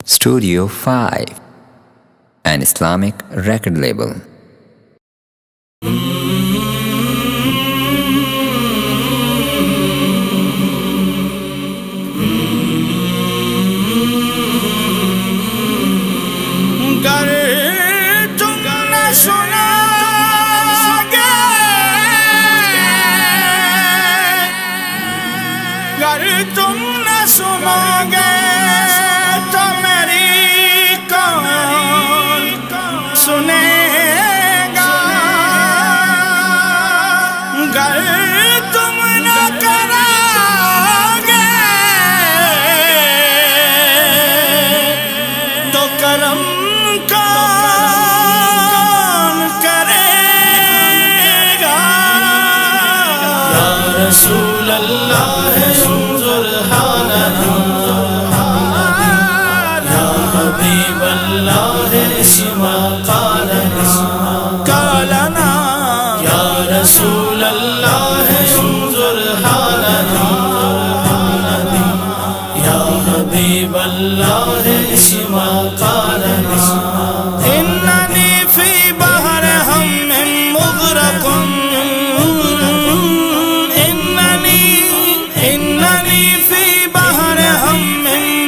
Studio 5, an Islamic record label. گر تم نہ سنو گے تو میری کون سنے گا، گر تم نہ کرو گے تو کرم کون کرے گا۔ یا رسول اللہ یا رسول اللہ انظر حالنا، یا حبیب اللہ اسمع قالنا، اننی فی بحر ہم مغرق، اننی فی بحر ہم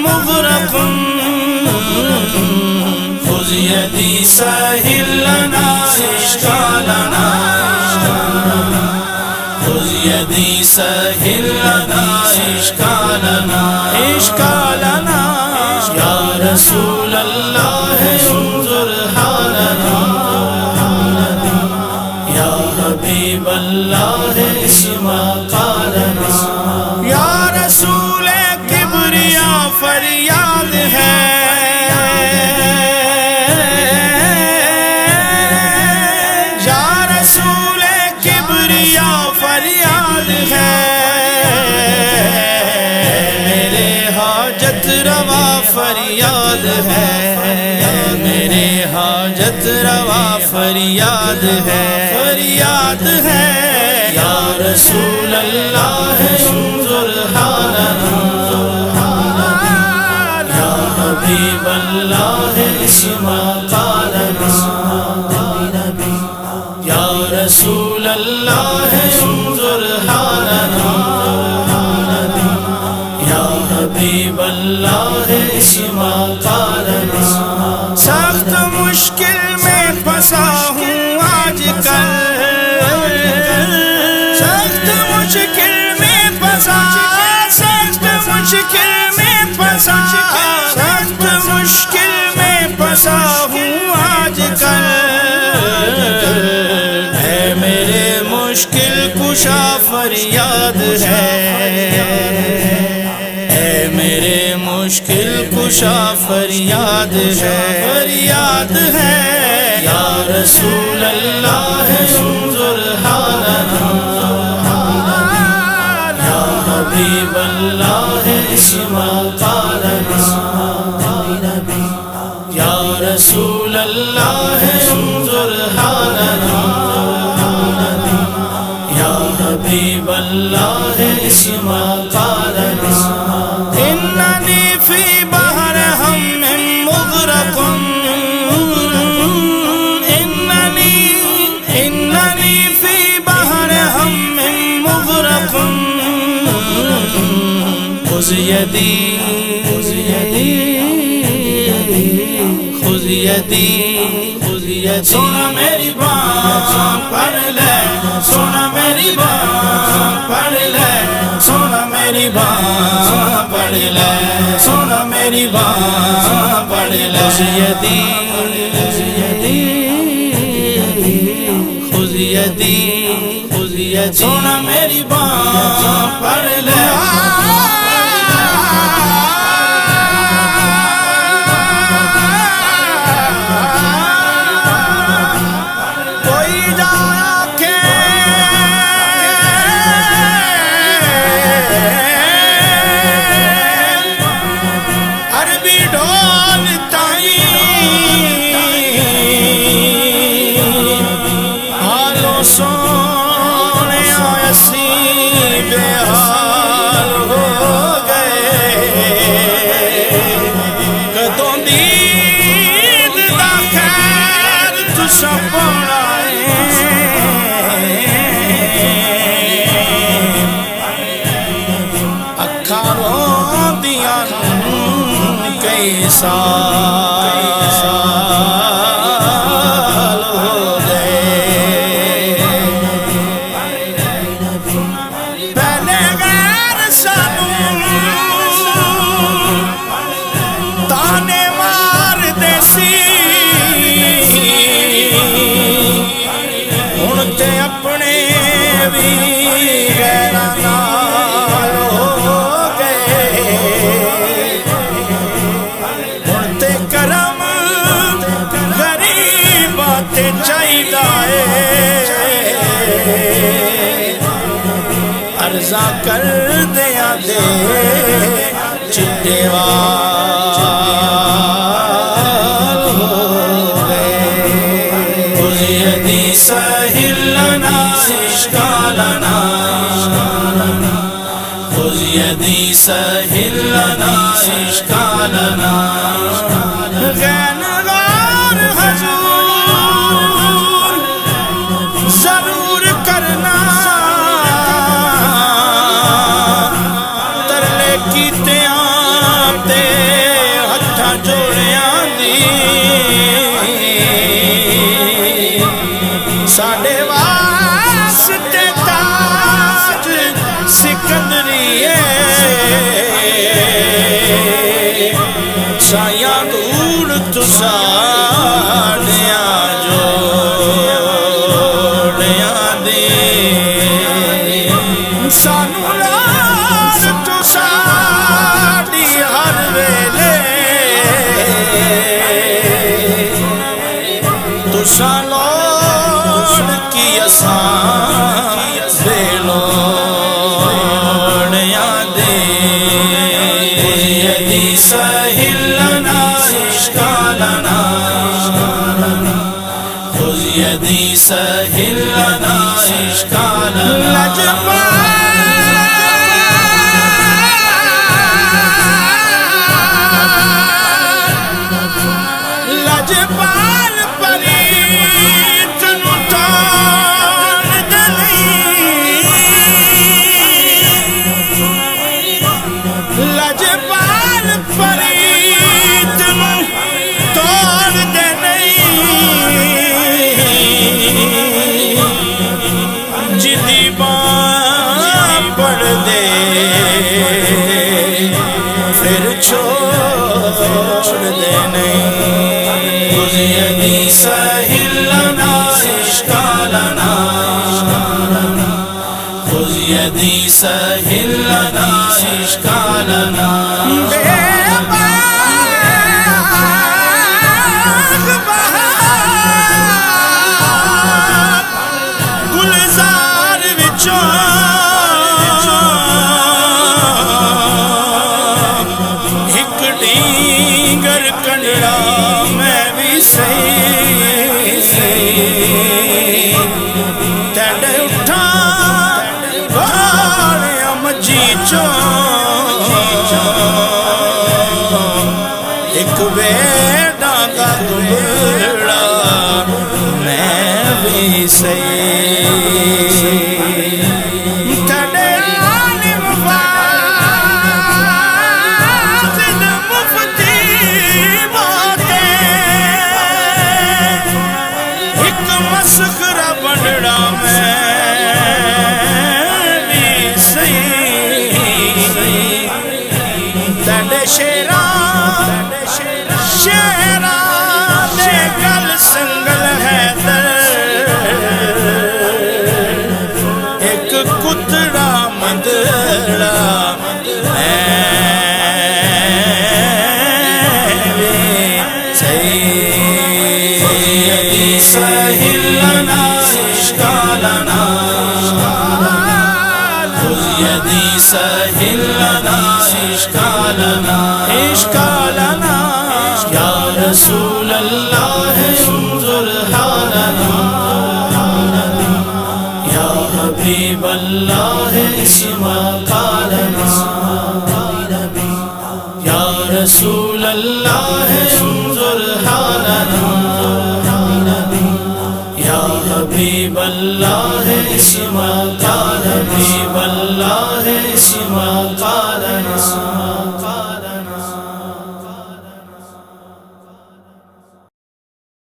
مغرق، خذ یدی سہل لنا اشکالنا، خذ یدی سہل لنا اشکالنا، اشکالنا، یا رسول اللہ انظر حالنا، یا حبیب اللہ اسمع قالنا، یا رسول کبریا فریاد ہے، فریاد ہے، میرے حاجت روا فریاد ہے، میرے حاجت روا فریاد ہے، فریاد ہے، یا رسول اللہ انظر حالنا، یا حبیب اللہ اسمع قالنا، یا رسول اللہ انظر حالنا، یا حبیب اللہ اسمع قالنا، سخت مشکل میں پھنسا ہوں آج کل، سخت مشکل میں پھنسا، سخت مشکل میں پھنسا، سخت مشکل میں پھنسا ہوں آج کل، میرے مشکل کشا فریاد ہے، اے میرے مشکل کشا فریاد ہے، فریاد ہے، یا رسول اللہ انظر حالنا، یا حبیب اللہ اسمع قالنا، یا رسول اللہ انظر حالنا، حبیب اللہ اسمع قالنا، اننی فی بحر ہم مغرق، اننی فی بحر ہم مغرق، خذ یدی خذ یدی، سونا میری بات پڑھ لے، سونا میری بات پڑھ لے، سونا میری بات پڑھ لے، سونا میری بات پڑھ لے، خذ یدی خذ یدی، سونا میری بات پڑھ لے، سونے ایسی بے حال ہو گئے، کدو کئی سال ہو گئے پہلے غیر سانوں تانے مار دے سی ہن تے اپنے بھی غیراں نال ہو گئے ہن تے کرم غریباں تے چاہیدا اے عرضاں کر دیاں دے چٹے وال ہو گئے خذ یدی سہل لنا اشکالنا خذ یدی سہل لنا اشکالنا غینغار حضور ضرور کرنا ترلے کیتیاں تے ہتھاں جوڑیاں دی ساڈے واسطے تاج سکندری سایاں دور تو ساڈیاں جوڑیاں دی سانو لاڈ تو ساڈی ہر ویلے تساں لوڑ کی اساں بے لوڑیاں دے خذ یدی سہل لنا اشکالنا خذ یدی سہل لنا اشکالنا لجپال پریت نو تان لجپال پریت نو توڑ دے نہیں جدی باں پڑھ دے پھر چھوڑ دے نہیں خذ یدی سہل لنا اشکالنا خذ یدی سہل لنا اشکالنا گلزار وچوں ایک ڈینگر کنڈڑا میں بھی سہی تیڈے اٹھاں والیاں مجھی چوں ایک بیٹا کا دبڑا میں بھی سہی تیڈے عالم فاضل مفتی باتیں ایک مسخرہ بنڑا میں بھی سہی تیڈے شیراں دے گل سنگل حیدر ایک کتڑا مندڑا میں بھی سہی خذ یدی سہل لنا اشکالنا خذ یدی سہل لنا اشکالنا اشکالنا یا رسول اللہ انظر حالنا یا حبیب اللہ اسمع قالنا یا رسول اللہ انظر حالنا یا حبیب اللہ اسمع قالنا حبیب اللہ اسمع قالنا